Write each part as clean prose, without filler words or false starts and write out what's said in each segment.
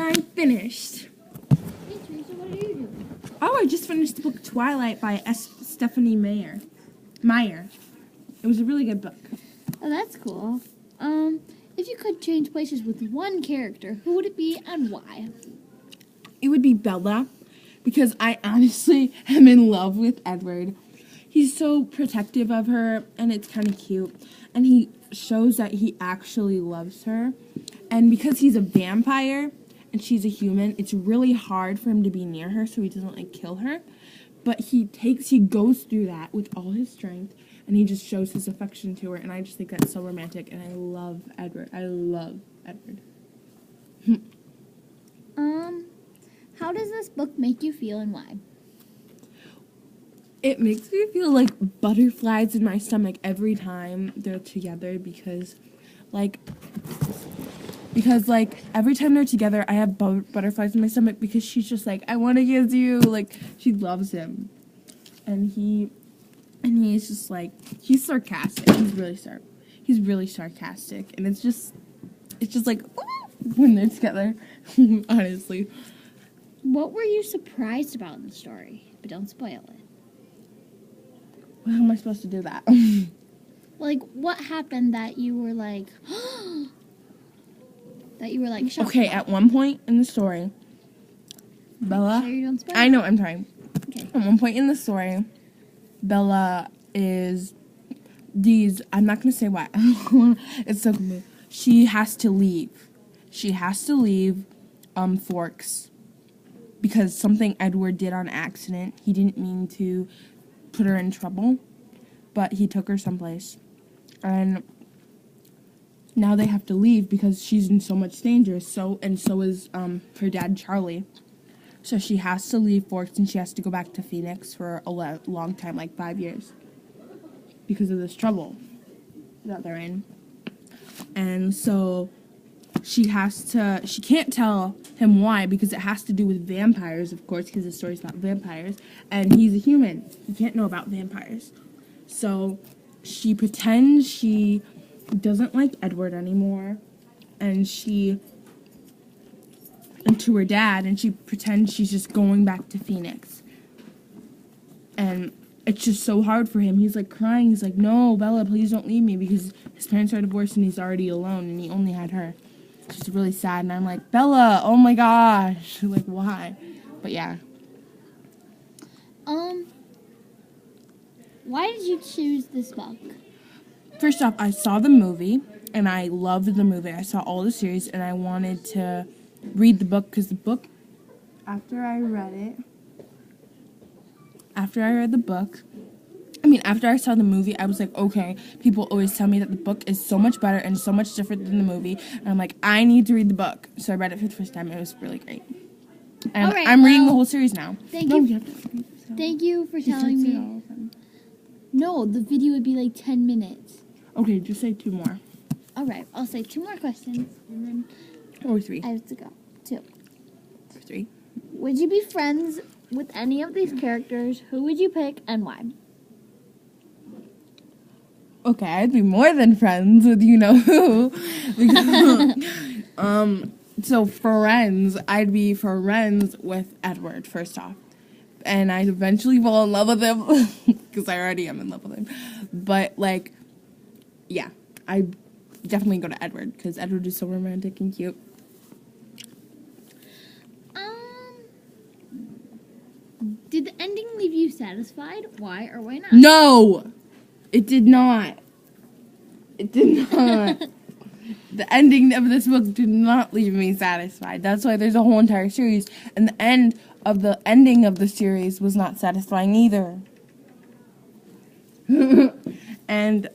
I'm finished. Hey, Teresa, what are you doing? Oh, I just finished the book Twilight by Stephanie Meyer. It was a really good book. Oh, that's cool. If you could change places with one character, who would it be and why? It would be Bella, because I honestly am in love with Edward. He's so protective of her, and it's kind of cute. And he shows that he actually loves her. And because he's a vampire and she's a human, it's really hard for him to be near her so he doesn't, like, kill her. But he goes through that with all his strength, and he just shows his affection to her. And I just think that's so romantic, and I love Edward. I love Edward. How does this book make you feel and why? It makes me feel like butterflies in my stomach every time they're together because every time they're together I have butterflies in my stomach because she's just like, I want to kiss you. Like, she loves him. And he's just like, he's sarcastic. He's really sarcastic. And it's just like, when they're together, honestly. What were you surprised about in the story? But don't spoil it. How am I supposed to do that? Like, what happened that you were like, shocked Okay, about? at one point in the story, Bella... Sure you don't spoil I know, I'm trying. Okay. At one point in the story, Bella is... I'm not going to say why. It's so cool. She has to leave. She has to leave Forks because something Edward did on accident. He didn't mean to put her in trouble, but he took her someplace. And now they have to leave because she's in so much danger. And so is her dad, Charlie. So she has to leave Forks and she has to go back to Phoenix for a long time, like 5 years, because of this trouble that they're in. And so she can't tell him why, because it has to do with vampires, of course, because the story's about vampires, and he's a human. He can't know about vampires. So she pretends she doesn't like Edward anymore, and to her dad, and she pretends she's just going back to Phoenix. And it's just so hard for him. He's like crying. He's like, no, Bella, please don't leave me, because his parents are divorced and he's already alone and he only had her. It's just really sad. And I'm like, Bella, oh my gosh. Like, why? But yeah. Why did you choose this book? First off, I saw the movie and I loved the movie. I saw all the series and I wanted to read the book, because the book, after I saw the movie, I was like, okay, people always tell me that the book is so much better and so much different than the movie. And I'm like, I need to read the book. So I read it for the first time. It was really great. And right, I'm reading the whole series now. Thank you for telling me. No, the video would be like 10 minutes. Okay, just say 2 more. All right, I'll say 2 more questions, and then Or 3. I have to go. 2. Or 3. Would you be friends with any of these characters? Who would you pick and why? Okay, I'd be more than friends with you-know-who. So friends, I'd be friends with Edward, first off. And I'd eventually fall in love with him, because I already am in love with him. But, like, yeah, I'd definitely go to Edward, because Edward is so romantic and cute. Did the ending leave you satisfied? Why or why not? No! It did not. It did not. The ending of this book did not leave me satisfied. That's why there's a whole entire series. And the ending of the series was not satisfying either. And,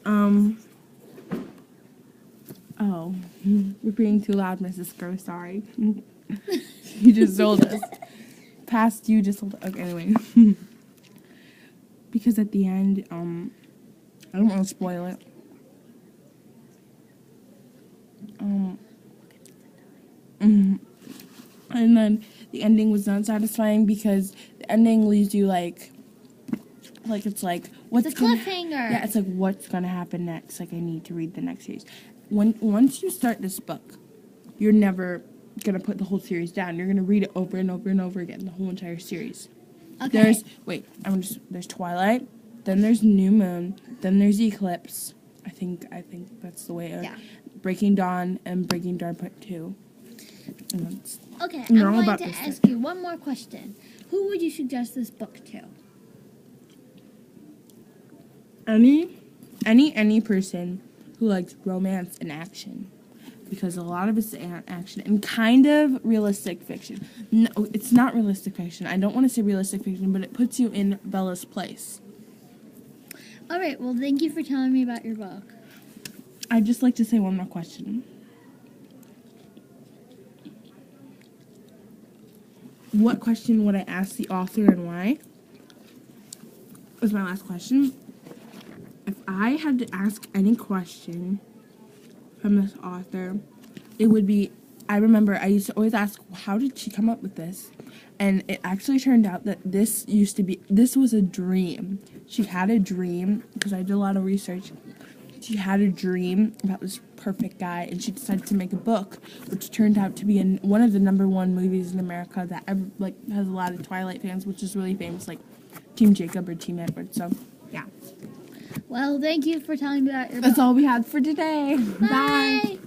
oh, we're being too loud, Mrs. Grow, sorry. You just told us. Past you just told us. Okay, anyway. Because at the end, I don't want to spoil it. And then the ending was not satisfying because the ending leaves you like it's like, what's the cliffhanger. Yeah, it's like, what's gonna happen next? Like, I need to read the next series. Once you start this book, you're never gonna put the whole series down. You're gonna read it over and over and over again, the whole entire series. Okay. There's Twilight, then there's New Moon, then there's Eclipse. I think that's the way. Yeah. Breaking Dawn and Breaking Dawn Part 2. Okay, You're I'm all going about to this ask you one more question. Who would you suggest this book to? Any person who likes romance and action, because a lot of it's action and kind of realistic fiction. No, it's not realistic fiction. I don't want to say realistic fiction, but it puts you in Bella's place. All right, well, thank you for telling me about your book. I'd just like to say one more question. What question would I ask the author and why? Was my last question. If I had to ask any question from this author, it would be, I remember I used to always ask, how did she come up with this? And it actually turned out that this was a dream. She had a dream, because I did a lot of research. She had a dream about this perfect guy, and she decided to make a book, which turned out to be one of the #1 movies in America that has a lot of Twilight fans, which is really famous, like Team Jacob or Team Edward. So, yeah. Well, thank you for telling me about your book. That's all we had for today. Bye.